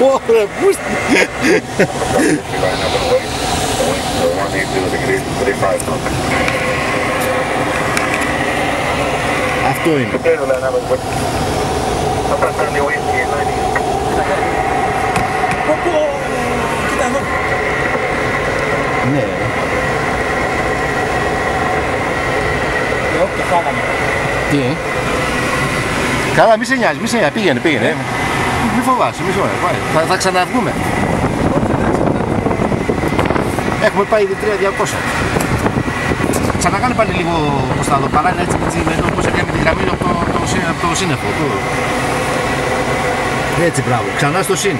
Ωραία, πούστη. Αυτό είναι. Κοίτα εδώ. Ναι. Το φάγαμε. Τι. Καλά, μη σε νοιάζει, πήγαινε. Μη φοβάσαι, μη φοβάσαι. Θα ξαναβγούμε. Έχουμε πάει 3.200. Ξανακάνε πάλι λίγο προς τα δω, παράλληλα έτσι με το πώς έκανε τη γραμμή από το σύννεφο. Έτσι, μπράβο, ξανά στο συν.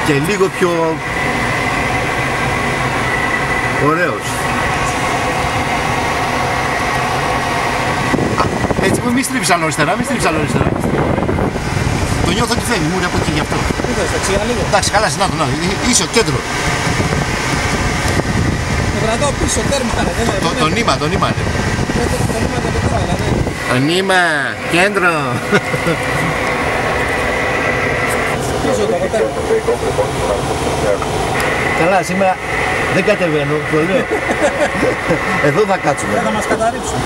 Και λίγο πιο ωραίος. Έτσι, μη στρίβεις άλλο αριστερά, Το νιώθω ότι φεύγει, μου είναι από εκεί γι' αυτό. Δεξιά λίγο. Εντάξει, καλά, συνάδω, είσαι κέντρο. Το κρατάω πίσω, τέρμα. Το νήμα, Το νήμα δεν το τώρα, δηλαδή. Το νήμα, κέντρο. Πίσω το τέρμα. Καλά, σήμερα δεν κατεβαίνω, το λέω. Εδώ θα κάτσουμε. Δεν θα μας καταρρίψουν.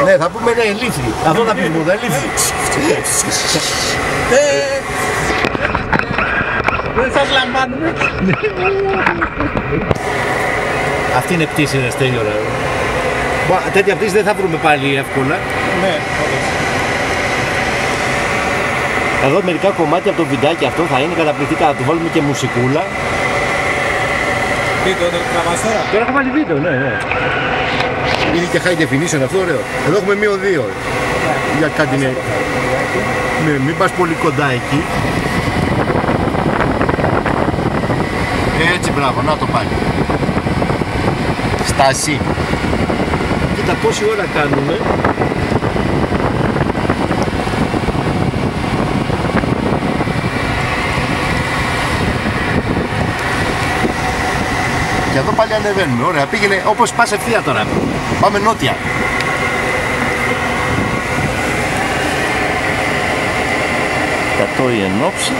Ναι, θα πούμε ναι, λύθη. Αυτό θα πεις μου, δεν λύθη. Δεν σας λαμβάνουμε. Αυτή είναι πτήση, ρε Στέλιο, ρε. Τέτοια πτήση δεν θα βρούμε πάλι εύκολα. Ναι, όντως. Εδώ μερικά κομμάτια από το βιντεάκι αυτό θα είναι καταπληκτικά. Θα του βάλουμε και μουσικούλα. Βίντεο, το τραβάς τώρα. Τώρα έχω βάλει βίντεο, ναι. Είναι και high definition αυτό, ωραίο. Εδώ έχουμε μείον 2. Για κάτι ναι. Μην πας πολύ κοντά εκεί. Έτσι, μπράβο, να το πάλι. Στάση. Κοίτα πόση ώρα κάνουμε. Και εδώ πάλι ανεβαίνουμε, ωραία, πήγαινε όπως πας ευθεία τώρα. Πάμε νότια. Κατώ η ενόψη.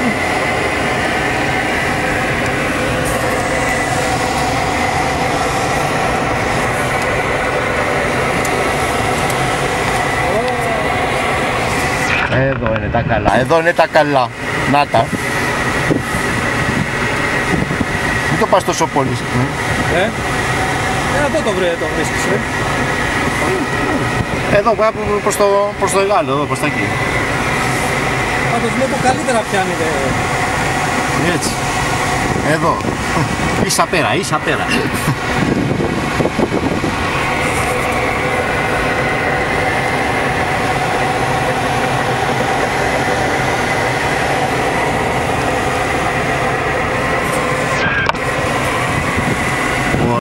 Εδώ είναι τα καλά, εδώ είναι τα καλά. Να τα. Μην το πας τόσο πολύ. Εδώ το βρίσκεις, ρε. Εδώ κάπου προς το Γάλλο, εδώ προς τα εκεί. Πάντως βλέπω καλύτερα πιάνετε. Έτσι. Εδώ. Ίσα πέρα.